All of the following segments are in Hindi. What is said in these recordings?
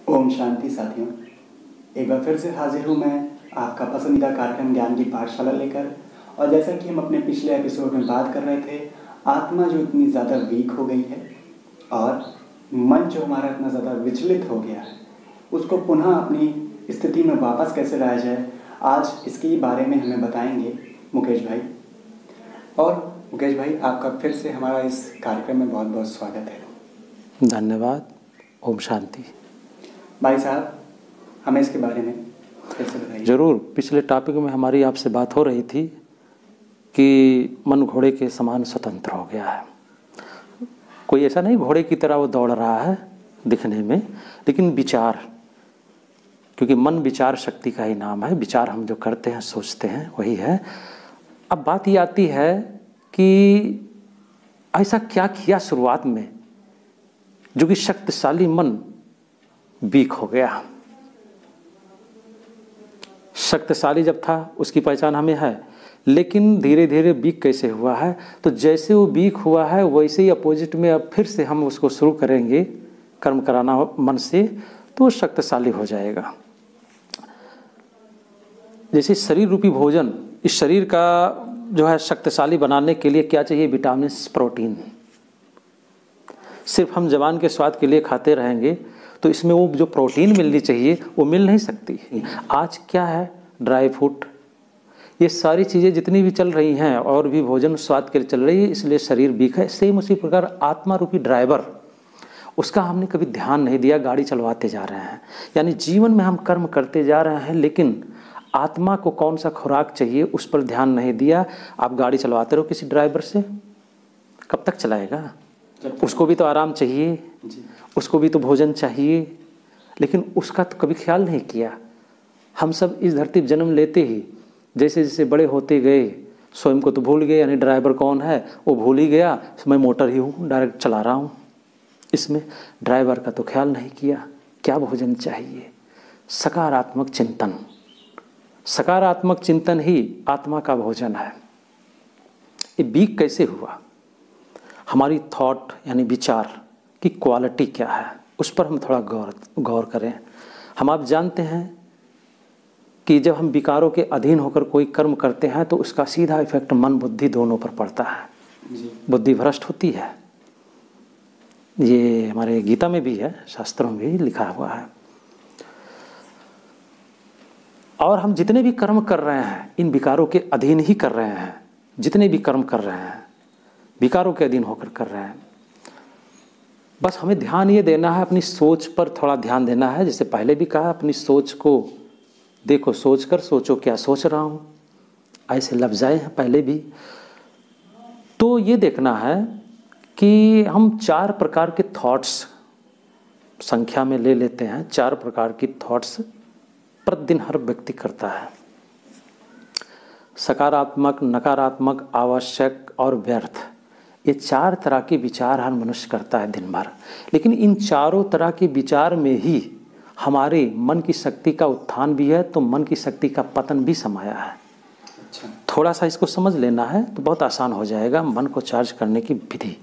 ओम शांति साथियों, एक बार फिर से हाजिर हूँ मैं आपका पसंदीदा कार्यक्रम ज्ञान की पाठशाला लेकर। और जैसा कि हम अपने पिछले एपिसोड में बात कर रहे थे, आत्मा जो इतनी ज़्यादा वीक हो गई है और मन जो हमारा इतना ज़्यादा विचलित हो गया है, उसको पुनः अपनी स्थिति में वापस कैसे लाया जाए, आज इसके बारे में हमें बताएंगे मुकेश भाई। और मुकेश भाई, आपका फिर से हमारा इस कार्यक्रम में बहुत बहुत स्वागत है। धन्यवाद। ओम शांति। भाई साहब, हमें इसके बारे में फिर से बताइए। जरूर। पिछले टॉपिक में हमारी आपसे बात हो रही थी कि मन घोड़े के समान स्वतंत्र हो गया है। कोई ऐसा नहीं घोड़े की तरह वो दौड़ रहा है दिखने में, लेकिन विचार, क्योंकि मन विचार शक्ति का ही नाम है। विचार हम जो करते हैं, सोचते हैं, वही है। अब बात ये आती है कि ऐसा क्या किया शुरुआत में जो कि शक्तिशाली मन वीक हो गया। शक्तिशाली जब था उसकी पहचान हमें है, लेकिन धीरे धीरे वीक कैसे हुआ है। तो जैसे वो वीक हुआ है वैसे ही अपोजिट में अब फिर से हम उसको शुरू करेंगे कर्म कराना मन से, तो वो शक्तिशाली हो जाएगा। जैसे शरीर रूपी भोजन, इस शरीर का जो है शक्तिशाली बनाने के लिए क्या चाहिए? Vitamin, protein. सिर्फ हम जबान के स्वाद के लिए खाते रहेंगे तो इसमें वो जो प्रोटीन मिलनी चाहिए वो मिल नहीं सकती। आज क्या है? ड्राई फ्रूट, ये सारी चीज़ें जितनी भी चल रही हैं और भी भोजन स्वाद के लिए चल रही है, इसलिए शरीर वीक है। सेम उसी प्रकार आत्मा रूपी ड्राइवर, उसका हमने कभी ध्यान नहीं दिया, गाड़ी चलवाते जा रहे हैं। यानी जीवन में हम कर्म करते जा रहे हैं, लेकिन आत्मा को कौन सा खुराक चाहिए उस पर ध्यान नहीं दिया। आप गाड़ी चलवाते रहो किसी ड्राइवर से, कब तक चलाएगा? उसको भी तो आराम चाहिए, उसको भी तो भोजन चाहिए, लेकिन उसका तो कभी ख्याल नहीं किया। हम सब इस धरती पर जन्म लेते ही जैसे जैसे बड़े होते गए, स्वयं को तो भूल गए। यानी ड्राइवर कौन है वो भूल ही गया, मैं मोटर ही हूँ, डायरेक्ट चला रहा हूँ। इसमें ड्राइवर का तो ख्याल नहीं किया क्या भोजन चाहिए। सकारात्मक चिंतन, सकारात्मक चिंतन ही आत्मा का भोजन है। ये वीक कैसे हुआ? हमारी थॉट यानी विचार की क्वालिटी क्या है, उस पर हम थोड़ा गौर करें। हम आप जानते हैं कि जब हम विकारों के अधीन होकर कोई कर्म करते हैं तो उसका सीधा इफेक्ट मन बुद्धि दोनों पर पड़ता है। बुद्धि भ्रष्ट होती है। ये हमारे गीता में भी है, शास्त्रों में भी लिखा हुआ है। और हम जितने भी कर्म कर रहे हैं इन विकारों के अधीन ही कर रहे हैं। जितने भी कर्म कर रहे हैं विकारों के अधीन होकर कर रहे हैं। बस हमें ध्यान ये देना है, अपनी सोच पर थोड़ा ध्यान देना है। जैसे पहले भी कहा, अपनी सोच को देखो, सोच कर सोचो क्या सोच रहा हूँ, ऐसे लफ्ज़ आए हैं पहले भी। तो ये देखना है कि हम 4 प्रकार के थॉट्स संख्या में ले लेते हैं। 4 प्रकार की थॉट्स प्रतिदिन हर व्यक्ति करता है। सकारात्मक, नकारात्मक, आवश्यक और व्यर्थ, ये 4 तरह के विचार हर मनुष्य करता है दिन भर। लेकिन इन चारों तरह के विचार में ही हमारे मन की शक्ति का उत्थान भी है, तो मन की शक्ति का पतन भी समाया है। अच्छा, थोड़ा सा इसको समझ लेना है तो बहुत आसान हो जाएगा। मन को चार्ज करने की विधि,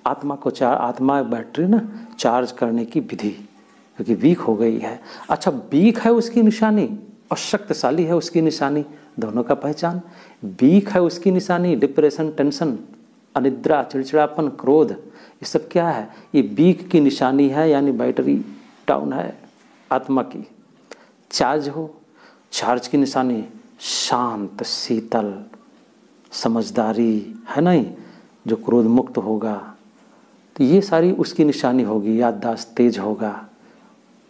आत्मा को आत्मा बैटरी ना चार्ज करने की विधि, क्योंकि वीक हो गई है। अच्छा, वीक है उसकी निशानी और शक्तिशाली है उसकी निशानी, दोनों का पहचान। वीक है उसकी निशानी डिप्रेशन, टेंशन, अनिद्रा, चिड़चिड़ापन, क्रोध, ये सब क्या है? ये वीक की निशानी है, यानी बैटरी डाउन है आत्मा की। चार्ज हो, चार्ज की निशानी शांत, शीतल, समझदारी है नहीं, जो क्रोध मुक्त होगा, तो ये सारी उसकी निशानी होगी। याददाश्त तेज होगा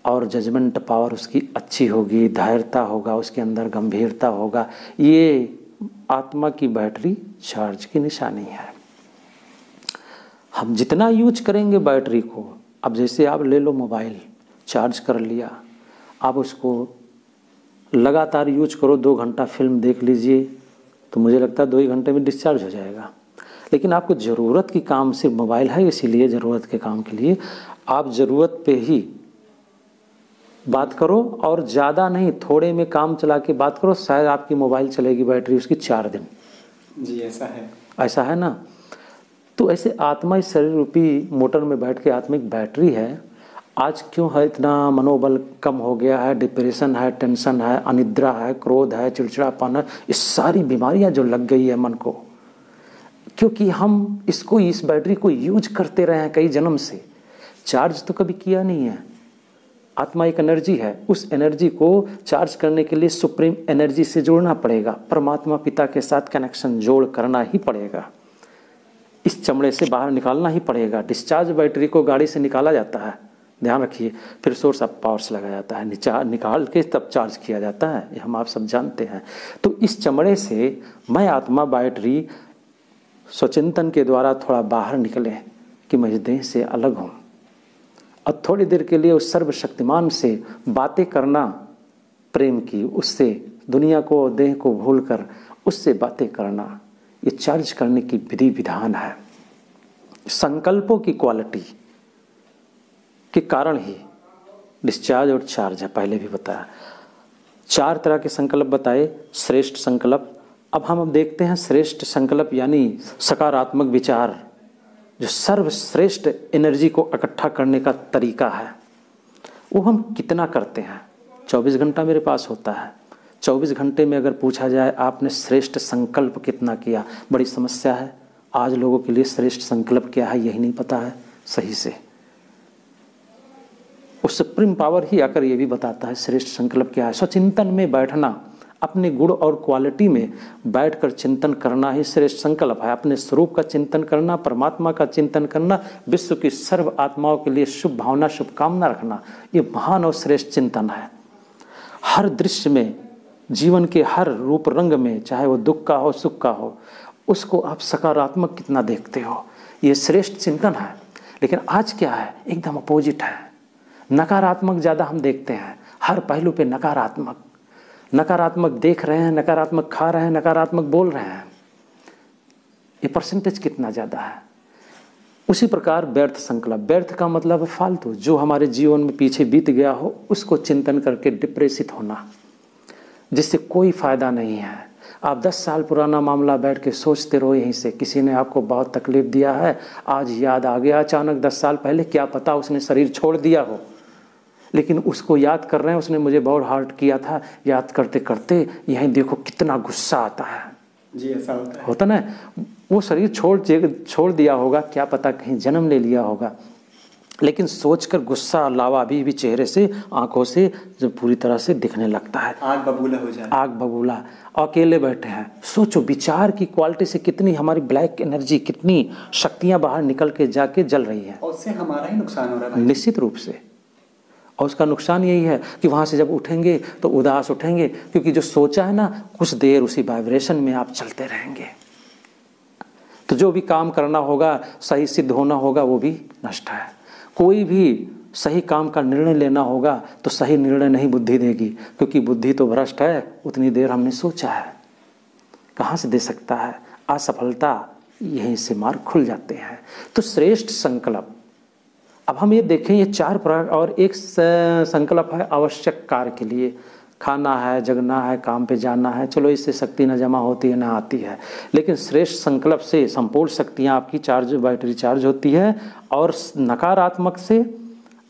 और जजमेंट पावर उसकी अच्छी होगी, धैर्यता होगा उसके अंदर, गंभीरता होगा। ये आत्मा की बैटरी चार्ज की निशानी है। हम जितना यूज करेंगे बैटरी को, अब जैसे आप ले लो मोबाइल, चार्ज कर लिया, आप उसको लगातार यूज करो, 2 घंटा फिल्म देख लीजिए, तो मुझे लगता है 2 ही घंटे में डिस्चार्ज हो जाएगा। लेकिन आपको ज़रूरत की काम सिर्फ मोबाइल है, इसीलिए ज़रूरत के काम के लिए आप ज़रूरत पे ही बात करो और ज़्यादा नहीं, थोड़े में काम चला के बात करो, शायद आपकी मोबाइल चलेगी बैटरी उसकी 4 दिन। जी, ऐसा है। ऐसा है ना। तो ऐसे आत्मा इस शरीर रूपी मोटर में बैठ के आत्मिक बैटरी है। आज क्यों है इतना मनोबल कम हो गया है, डिप्रेशन है, टेंशन है, अनिद्रा है, क्रोध है, चिड़चिड़ापन है, ये सारी बीमारियां जो लग गई है मन को, क्योंकि हम इसको, इस बैटरी को यूज करते रहे हैं कई जन्म से, चार्ज तो कभी किया नहीं है। आत्मा एक एनर्जी है, उस एनर्जी को चार्ज करने के लिए सुप्रीम एनर्जी से जोड़ना पड़ेगा, परमात्मा पिता के साथ कनेक्शन जोड़ करना ही पड़ेगा, इस चमड़े से बाहर निकालना ही पड़ेगा। डिस्चार्ज बैटरी को गाड़ी से निकाला जाता है, ध्यान रखिए, फिर सोर्स ऑफ पावर से लगाया जाता है, निकाल के तब चार्ज किया जाता है, ये हम आप सब जानते हैं। तो इस चमड़े से मैं आत्मा बैटरी स्वचिंतन के द्वारा थोड़ा बाहर निकले कि मैं इस देह से अलग हूँ, और थोड़ी देर के लिए उस सर्वशक्तिमान से बातें करना, प्रेम की, उससे दुनिया को, देह को भूलकर उससे बातें करना, ये चार्ज करने की विधि विधान है। संकल्पों की क्वालिटी के कारण ही डिस्चार्ज और चार्ज है, पहले भी बताया। 4 तरह के संकल्प बताए, श्रेष्ठ संकल्प। अब हम देखते हैं श्रेष्ठ संकल्प यानी सकारात्मक विचार, जो सर्वश्रेष्ठ एनर्जी को इकट्ठा करने का तरीका है, वो हम कितना करते हैं। 24 घंटा मेरे पास होता है, 24 घंटे में अगर पूछा जाए आपने श्रेष्ठ संकल्प कितना किया, बड़ी समस्या है। आज लोगों के लिए श्रेष्ठ संकल्प क्या है यही नहीं पता है सही से। उस सुप्रीम पावर ही आकर ये भी बताता है श्रेष्ठ संकल्प क्या है। स्वचिंतन में बैठना, अपने गुण और क्वालिटी में बैठकर चिंतन करना ही श्रेष्ठ संकल्प है। अपने स्वरूप का चिंतन करना, परमात्मा का चिंतन करना, विश्व की सर्व आत्माओं के लिए शुभ भावना, शुभकामना रखना, ये महान और श्रेष्ठ चिंतन है। हर दृश्य में, जीवन के हर रूप रंग में, चाहे वो दुख का हो, सुख का हो, उसको आप सकारात्मक कितना देखते हो, ये श्रेष्ठ चिंतन है। लेकिन आज क्या है, एकदम अपोजिट है। नकारात्मक ज़्यादा हम देखते हैं, हर पहलू पे नकारात्मक, नकारात्मक देख रहे हैं, नकारात्मक खा रहे हैं, नकारात्मक बोल रहे हैं। ये परसेंटेज कितना ज़्यादा है। उसी प्रकार व्यर्थ संकल्प, व्यर्थ का मतलब फालतू, जो हमारे जीवन में पीछे बीत गया हो उसको चिंतन करके डिप्रेसित होना, जिससे कोई फायदा नहीं है। आप 10 साल पुराना मामला बैठ के सोचते रहो यहीं से, किसी ने आपको बहुत तकलीफ दिया है, आज याद आ गया अचानक 10 साल पहले, क्या पता उसने शरीर छोड़ दिया हो, लेकिन उसको याद कर रहे हैं, उसने मुझे बहुत हर्ट किया था, याद करते करते यहीं देखो कितना गुस्सा आता है। जी ऐसा होता है, होता ना, वो शरीर छोड़ दिया होगा, क्या पता कहीं जन्म ले लिया होगा, लेकिन सोचकर गुस्सा लावा भी चेहरे से, आंखों से जो पूरी तरह से दिखने लगता है, आग बबूला हो जाए, आग बबूला। अकेले बैठे हैं, सोचो विचार की क्वालिटी से कितनी हमारी ब्लैक एनर्जी, कितनी शक्तियां बाहर निकल के जाके जल रही है, और उससे हमारा ही नुकसान हो रहा है निश्चित रूप से। और उसका नुकसान यही है कि वहाँ से जब उठेंगे तो उदास उठेंगे, क्योंकि जो सोचा है ना, कुछ देर उसी वाइब्रेशन में आप चलते रहेंगे, तो जो भी काम करना होगा, सही सिद्ध होना होगा, वो भी नष्ट है। कोई भी सही काम का निर्णय लेना होगा तो सही निर्णय नहीं बुद्धि देगी, क्योंकि बुद्धि तो भ्रष्ट है, उतनी देर हमने सोचा है, कहाँ से दे सकता है। असफलता यहीं से मार्ग खुल जाते हैं। तो श्रेष्ठ संकल्प, अब हम ये देखें, ये 4 प्रकार, और एक संकल्प है आवश्यक कार्य के लिए, खाना है, जगना है, काम पे जाना है, चलो इससे शक्ति न जमा होती है, न आती है। लेकिन श्रेष्ठ संकल्प से संपूर्ण शक्तियाँ आपकी चार्ज, बैटरी चार्ज होती है, और नकारात्मक से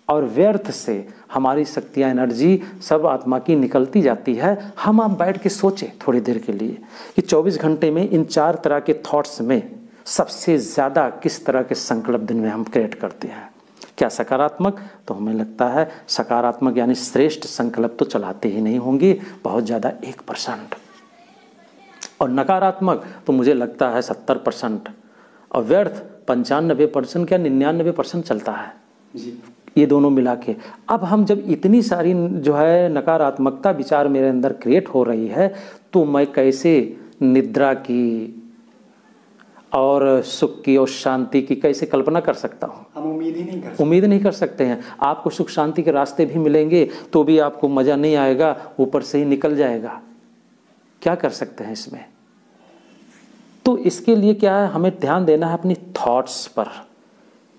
और व्यर्थ से हमारी शक्तियाँ, एनर्जी सब आत्मा की निकलती जाती है। हम आप बैठ के सोचें थोड़ी देर के लिए कि 24 घंटे में इन 4 तरह के थॉट्स में सबसे ज़्यादा किस तरह के संकल्प दिन में हम क्रिएट करते हैं। क्या सकारात्मक? तो हमें लगता है सकारात्मक यानी श्रेष्ठ संकल्प तो चलाते ही नहीं होंगे, बहुत ज़्यादा 1%, और नकारात्मक तो मुझे लगता है 70%, और व्यर्थ 95% क्या 99% चलता है जी। ये दोनों मिला के। अब हम जब इतनी सारी जो है नकारात्मकता विचार मेरे अंदर क्रिएट हो रही है, तो मैं कैसे निद्रा की और सुख की और शांति की कैसे कल्पना कर सकता हूँ? हम उम्मीद ही नहीं कर सकते। उम्मीद नहीं कर सकते हैं। आपको सुख शांति के रास्ते भी मिलेंगे तो भी आपको मज़ा नहीं आएगा, ऊपर से ही निकल जाएगा। क्या कर सकते हैं इसमें? तो इसके लिए क्या है, हमें ध्यान देना है अपनी थॉट्स पर,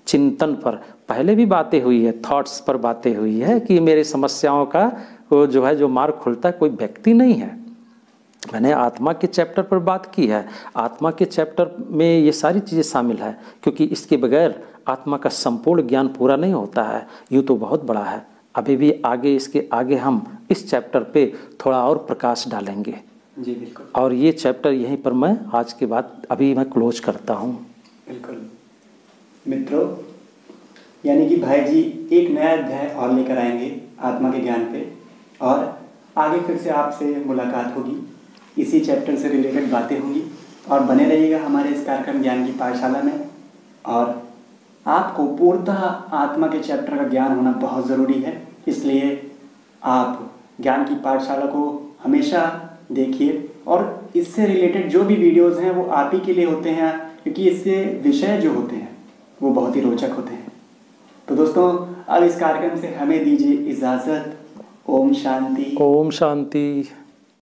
चिंतन पर। पहले भी बातें हुई है, थॉट्स पर बातें हुई है कि मेरी समस्याओं का वो जो है, जो मार्ग खुलता है, कोई व्यक्ति नहीं है। मैंने आत्मा के चैप्टर पर बात की है। आत्मा के चैप्टर में ये सारी चीज़ें शामिल है, क्योंकि इसके बगैर आत्मा का संपूर्ण ज्ञान पूरा नहीं होता है। यूँ तो बहुत बड़ा है, अभी भी आगे इसके आगे हम इस चैप्टर पे थोड़ा और प्रकाश डालेंगे। जी बिल्कुल। और ये चैप्टर यहीं पर मैं आज के बाद अभी मैं क्लोज करता हूँ। बिल्कुल मित्रों, यानी कि भाई जी एक नया अध्याय और लेकर आएंगे आत्मा के ज्ञान पे, और आगे फिर से आपसे मुलाकात होगी, इसी चैप्टर से रिलेटेड बातें होंगी। और बने रहिएगा हमारे इस कार्यक्रम ज्ञान की पाठशाला में। और आपको पूर्णतः आत्मा के चैप्टर का ज्ञान होना बहुत ज़रूरी है, इसलिए आप ज्ञान की पाठशाला को हमेशा देखिए। और इससे रिलेटेड जो भी वीडियोज़ हैं वो आप ही के लिए होते हैं, क्योंकि इससे विषय जो होते हैं वो बहुत ही रोचक होते हैं। तो दोस्तों, अब इस कार्यक्रम से हमें दीजिए इजाज़त। ओम शांति। ओम शांति।